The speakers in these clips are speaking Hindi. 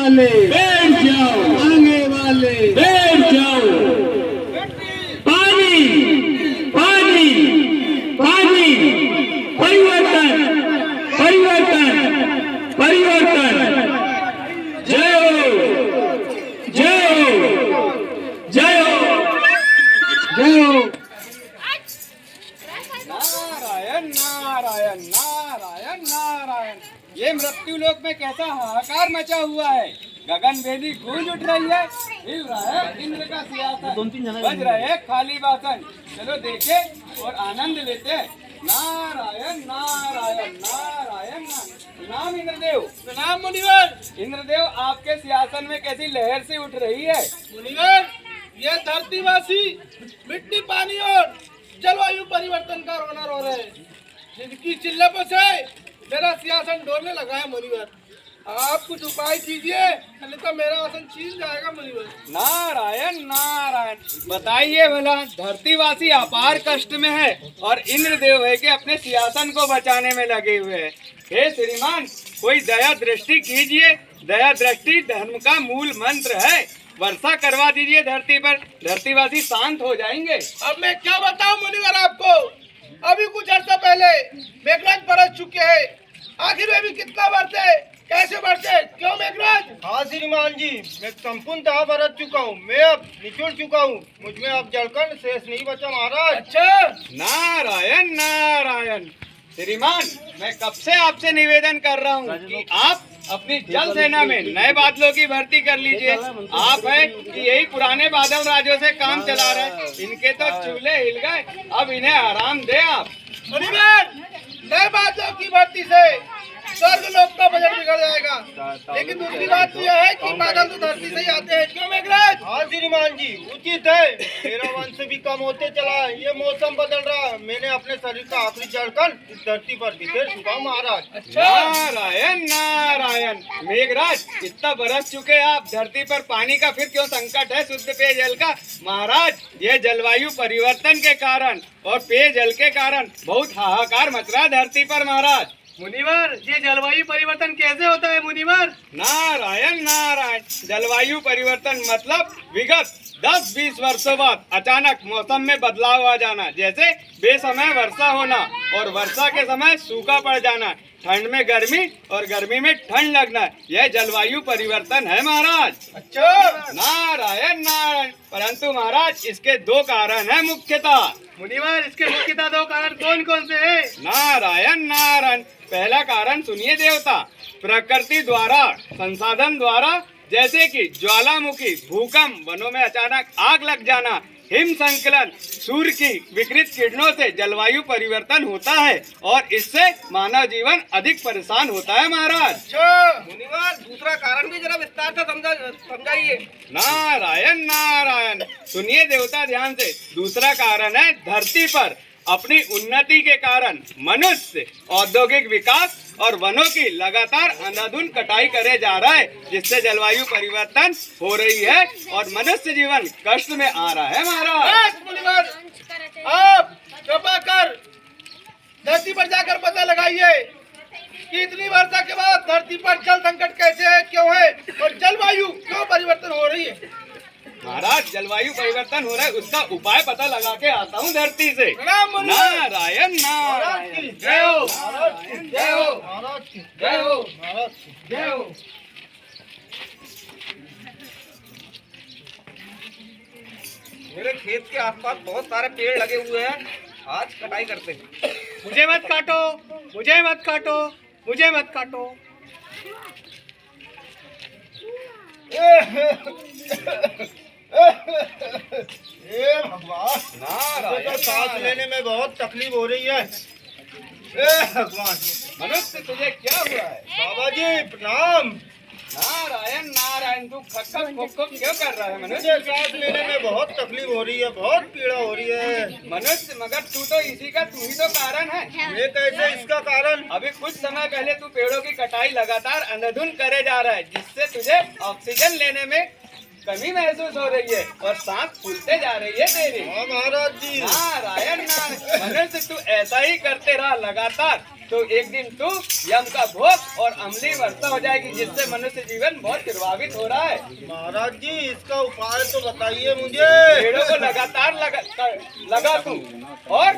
वाले बैठ जाओ, आगे वाले बैठ जाओ। पानी पानी पानी, परिवर्तन परिवर्तन परिवर्तन। जय हो जय हो जय हो जय हो। नारायण नारायण नारायण नारायण। ये मृत्यु लोक में कैसा हाहाकार मचा हुआ है। गगन भेदी गूंज उठ रही है, हिल रहा है इंद्र का सिंहासन, बज रहे हैं खाली बासन। चलो देखे और आनंद लेते हैं। नारायण नारायण नारायण। प्रणाम इंद्रदेव। प्रणाम मुनिवर। इंद्रदेव, आपके सिंहासन में कैसी लहर सी उठ रही है। मुनिवर, ये धरतीवासी मिट्टी पानी और जलवायु परिवर्तन का रोना रो रहे हैं, जिनकी चिल्लपों से मेरा सिंहासन डोलने लगा है। मुनिवर, आप कुछ उपाय कीजिए, नहीं तो मेरा आसन छीन जाएगा। मुनिवर, नारायण नारायण। बताइए भला, धरतीवासी अपार कष्ट में है और इंद्रदेव है कि अपने सिंहासन को बचाने में लगे हुए हैं। हे श्रीमान, कोई दया दृष्टि कीजिए। दया दृष्टि धर्म का मूल मंत्र है। वर्षा करवा दीजिए धरती पर, धरतीवासी शांत हो जाएंगे। अब मैं क्या बताऊं मुनिवर आपको। अभी कुछ अर्सा पहले मेघराज बरस चुके हैं। आखिर वे भी कितना बरसे, कैसे बरसे, क्यों मेघराज? हाँ श्रीमान जी, मैं संपूर्णतः बरत चुका हूँ। मैं अब निचुड़ चुका हूँ। मुझमें अब जलकण शेष नहीं बचा महाराज। अच्छा, नारायण नारायण। श्रीमान, मैं कब से आपसे निवेदन कर रहा हूँ कि आप अपनी जल सेना में नए बादलों की भर्ती कर लीजिए। आप है कि यही पुराने बादल राजों से काम चला रहे। इनके तो चूल्हे हिल गए, अब इन्हें आराम दे आप। मुनिवर, नए बादलों की भर्ती से स्वर्ग लोक का बजट बिगड़ जाएगा। लेकिन दूसरी बात यह है कि बादल तो धरती से ही आते हैं, क्यों मेघराज? हाँ श्रीमान जी, उचित है। मेरा वंश भी कम होते चला है। ये मौसम बदल रहा है। मैंने अपने शरीर का आखिरी जलकण इस धरती पर बिखेर चुका हूँ महाराज। नारायण नारायण। मेघराज, इतना बरस चुके आप, धरती पर पानी का फिर क्यों संकट है, शुद्ध पेयजल का? महाराज, ये जलवायु परिवर्तन के कारण और पेयजल के कारण बहुत हाहाकार मच रहा है धरती पर महाराज। मुनिवर, ये जलवायु परिवर्तन कैसे होता है मुनिवर? नारायण नारायण। जलवायु परिवर्तन मतलब विगत 10-20 वर्षों बाद अचानक मौसम में बदलाव आ जाना। जैसे बेसमय वर्षा होना और वर्षा के समय सूखा पड़ जाना, ठंड में गर्मी और गर्मी में ठंड लगना, यह जलवायु परिवर्तन है महाराज। अच्छा, नारायण नारायण। परंतु महाराज, इसके दो कारण हैं मुख्यतः। मुनिवर, इसके मुख्यतः दो कारण कौन कौन से हैं? नारायण नारायण। पहला कारण सुनिए देवता, प्रकृति द्वारा, संसाधन द्वारा, जैसे कि ज्वालामुखी, भूकंप, वनों में अचानक आग लग जाना, हिम संकलन, सूर्य की विकृत किरणों से जलवायु परिवर्तन होता है और इससे मानव जीवन अधिक परेशान होता है महाराज। अच्छा मुनिवर, दूसरा कारण भी जरा विस्तार से समझाइए। नारायण नारायण। सुनिए देवता ध्यान से। दूसरा कारण है धरती पर अपनी उन्नति के कारण मनुष्य औद्योगिक विकास और वनों की लगातार अंधाधुंध कटाई करे जा रहा है, जिससे जलवायु परिवर्तन हो रही है और मनुष्य जीवन कष्ट में आ रहा है महाराज। मुनिवर, आप कृपा कर धरती पर जाकर पता लगाइए कि इतनी वर्षा के बाद धरती पर जल संकट कैसे है, क्यों है और जलवायु क्यों परिवर्तन हो रही है। महाराज, जलवायु परिवर्तन हो रहा है, उसका उपाय पता लगा के आता हूँ धरती से। नारायण नारायण। जय हो, जय हो, जय हो, जय हो। मेरे खेत के आसपास बहुत सारे पेड़ लगे हुए हैं, आज कटाई करते हैं। मुझे मत काटो, मुझे मत काटो, मुझे मत काटो। हे भगवान, नारायण। सांस लेने में बहुत तकलीफ हो रही है। हे भगवान, मनुष्य, तुझे क्या हुआ है? बाबा जी प्रणाम। नारायण नारायण। तू खक खक क्यों कर रहा है मनुष्य? मुझे सांस लेने में बहुत तकलीफ हो रही है, बहुत पीड़ा हो रही है। मनुष्य, मगर तू तो इसी का तू ही तो कारण है। ये कैसे इसका कारण? अभी कुछ समय पहले तू पेड़ों की कटाई लगातार अंधाधुंध करे जा रहा है, जिससे तुझे ऑक्सीजन लेने में कमी महसूस हो रही है और सांस फूलते जा रही है तेरी। हाँ महाराज जी। नारायण नारायण। मनुष्य, तू ऐसा ही करते रहा लगातार, तो एक दिन तू यम का भोग और अम्लीय वर्षा हो जाएगी, जिससे मनुष्य जीवन बहुत प्रभावित हो रहा है। महाराज जी इसका उपाय तो बताइए मुझे। पेड़ों को लगातार लगा तू और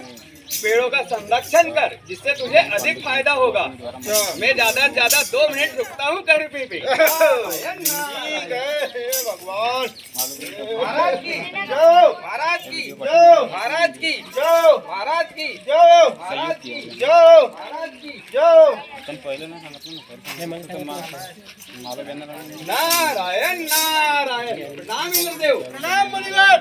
पेड़ों का संरक्षण कर, जिससे तुझे अधिक फायदा होगा। मैं ज्यादा से ज्यादा 2 मिनट रुकता हूँ घर पे। ठीक है हे भगवान। महाराज की जाओ महाराज की जाओ महाराज की जाओ महाराज की जाओ महाराज की जाओ महाराज की जाओ। नारायण नारायण। प्रणाम इंद्रदेव। प्रणाम मुनिवर।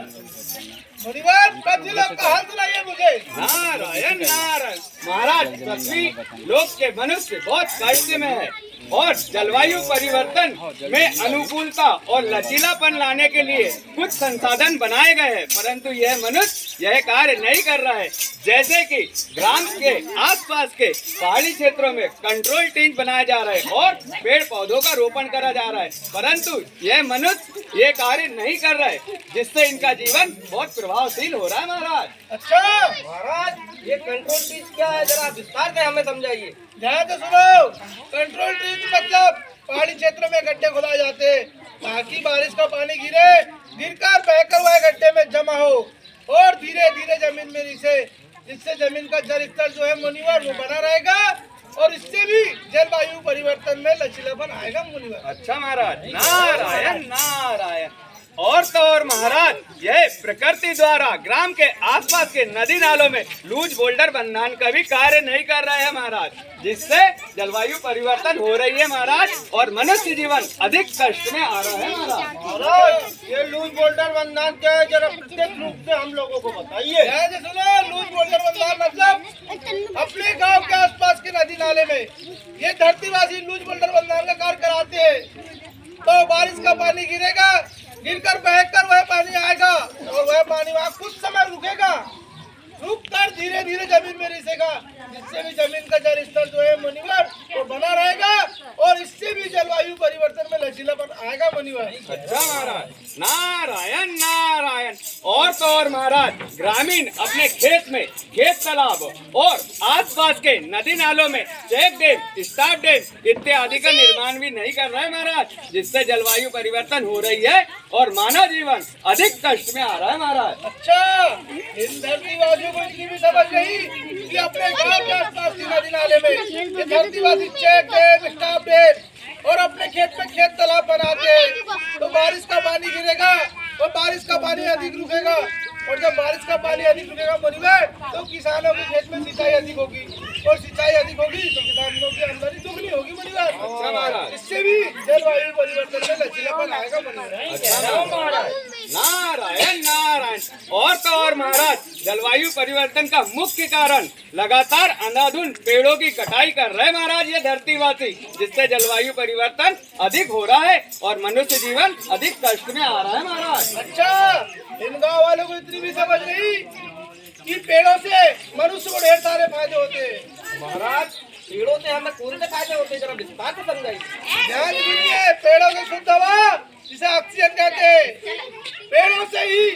मुनिवर पृथ्वी लोक का हाल सुनाइए मुझे। नारायण नारायण। महाराज, पृथ्वी लोक के मनुष्य बहुत कष्ट में है और जलवायु परिवर्तन में अनुकूलता और लचीलापन लाने के लिए कुछ संसाधन बनाए गए हैं, परंतु यह मनुष्य यह कार्य नहीं कर रहा है। जैसे कि ग्राम के आसपास के पहाड़ी क्षेत्रों में कंट्रोल टेंट बनाया जा रहा है और पेड़ पौधों का रोपण करा जा रहा है, परंतु यह मनुष्य ये कार्य नहीं कर रहा है, जिससे इनका जीवन बहुत प्रभावशील हो रहा है। महाराज अच्छा महाराज, ये कंट्रोल टेंट क्या है, जरा विस्तार से हमें समझाइए। ध्यान से सुनो। कंट्रोल ट्रीज मतलब पहाड़ी क्षेत्रों में गड्ढे खुदाए जाते हैं ताकि बारिश का पानी गिरकर बहकर वह गड्ढे में जमा हो और धीरे धीरे जमीन में रिसे, जिससे जमीन का जल स्तर जो है मुनिवर वो बना रहेगा और इससे भी जलवायु परिवर्तन में लचीलापन आएगा मुनिवर। अच्छा महाराज, नारायण नारायण। और तो और महाराज, यह प्रकृति द्वारा ग्राम के आसपास के नदी नालों में लूज बोल्डर बंधन का भी कार्य नहीं कर रहे हैं महाराज, जिससे जलवायु परिवर्तन हो रही है महाराज और मनुष्य जीवन अधिक कष्ट में आ रहा है महाराज। महाराज ये लूज बोल्डर बंधन क्या है, जरा प्रत्यक्ष रूप से हम लोगों को बताइए। ध्यान से सुनो। लूज बोल्डर बंधन मतलब अपने गांव के आसपास के नदी नाले में ये धरतीवासी लूज बोल्डर बंधन का कार्य कराते हैं, तो बारिश का पानी गिरेगा, गिरकर बहकर वह पानी आएगा और वह पानी वहाँ कुछ समय रुकेगा, रुककर धीरे धीरे जमीन में रिसेगा, जिससे भी जमीन का जल स्तर जो है मुनिवर वो बना रहेगा और इससे भी जलवायु परिवर्तन में लचीलापन आएगा मुनिवर। अच्छा महाराज, नारायण नारायण। और तो और महाराज, ग्रामीण अपने खेत में खेत तालाब और आसपास के नदी नालों में चेक डैम, स्टाफ डैम इत्यादि का निर्माण भी नहीं कर रहे हैं महाराज, जिससे जलवायु परिवर्तन हो रही है और मानव जीवन अधिक कष्ट में आ रहा है महाराज। अच्छा, इन धरतीवासियों को इतनी भी समझ नहीं कि अपने गांव के आसपास की नदी नाले में ये धरतीवासी चेक डैम, स्टाफ डैम और अपने खेत में खेत तालाब बनाते हैं, तो बारिश का पानी गिरेगा और बारिश का पानी अधिक रुकेगा और जब बारिश का पानी अधिक रुकेगा मुनिवर तो किसानों के खेत में सिंचाई अधिक होगी और सिंचाई अधिक होगी तो किसानों की आमदनी दुगनी होगी मुनिवर। अच्छा महाराज, इससे भी जलवायु परिवर्तन में लचीलापन आएगा मुनिवर। अच्छा महाराज, नारायण नारायण। और तो और महाराज, जलवायु परिवर्तन का मुख्य कारण लगातार अंधाधुंध पेड़ों की कटाई कर रहे महाराज ये धरतीवासी, जिससे जलवायु परिवर्तन अधिक हो रहा है और मनुष्य जीवन अधिक कष्ट में आ रहा है महाराज। अच्छा, इन गाँव वालों को इतनी भी समझ नहीं कि पेड़ों से मनुष्य को ढेर सारे फायदे होते हैं। महाराज, पेड़ों से हमें कौन से फायदे होते हैं, जरा विस्तार से समझाइए। ध्यान दीजिए। पेड़ों की शुद्ध हवा जिसे ऑक्सीजन कहते हैं, पेड़ों से ही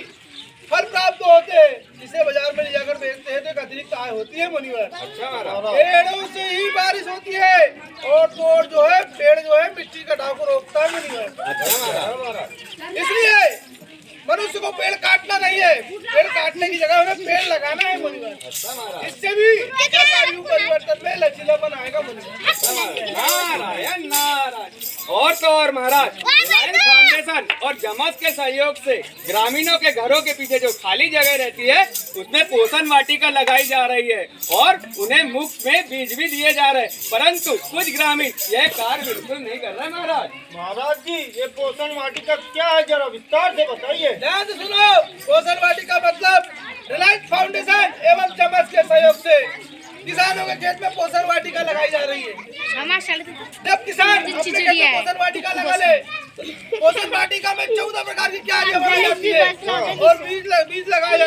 फल प्राप्त होते हैं, जिसे बाजार में ले जाकर बेचते हैं तो एक अतिरिक्त आय होती है मुनिवर। अच्छा महाराज, पेड़ों से ही बारिश होती है और तो और जो है पेड़ जो है मिट्टी कटाव को रोकता है मुनिवर। अच्छा महाराज, इसलिए मनुष्य को पेड़ काटना नहीं है, पेड़ काटने की जगह हमें पेड़ लगाना है मुनिवर। अच्छा महाराज, इससे भी जलवायु परिवर्तन में लचीलापन आएगा मुनिवर। नारायण नारायण। और तो और महाराज, रिलायंस फाउंडेशन और जमस के सहयोग से ग्रामीणों के घरों के पीछे जो खाली जगह रहती है उसमें पोषण वाटिका लगाई जा रही है और उन्हें मुफ्त में बीज भी दिए जा रहे हैं, परंतु कुछ ग्रामीण यह कार्य बिल्कुल नहीं कर रहे महाराज। महाराज जी ये पोषण वाटिका क्या है, जरा विस्तार से बताइए। ध्यान से सुनो। पोषण वाटिका मतलब रिलायंस फाउंडेशन एवं चमस के सहयोग से किसानों के खेत में पोषण वाटिका लगाई जा रही है। जब किसान अपने खेत में पोषण वाटिका लगा ले, पोषण वाटिका में 14 प्रकार की क्यारियां बनाई जाती है और बीज लगाए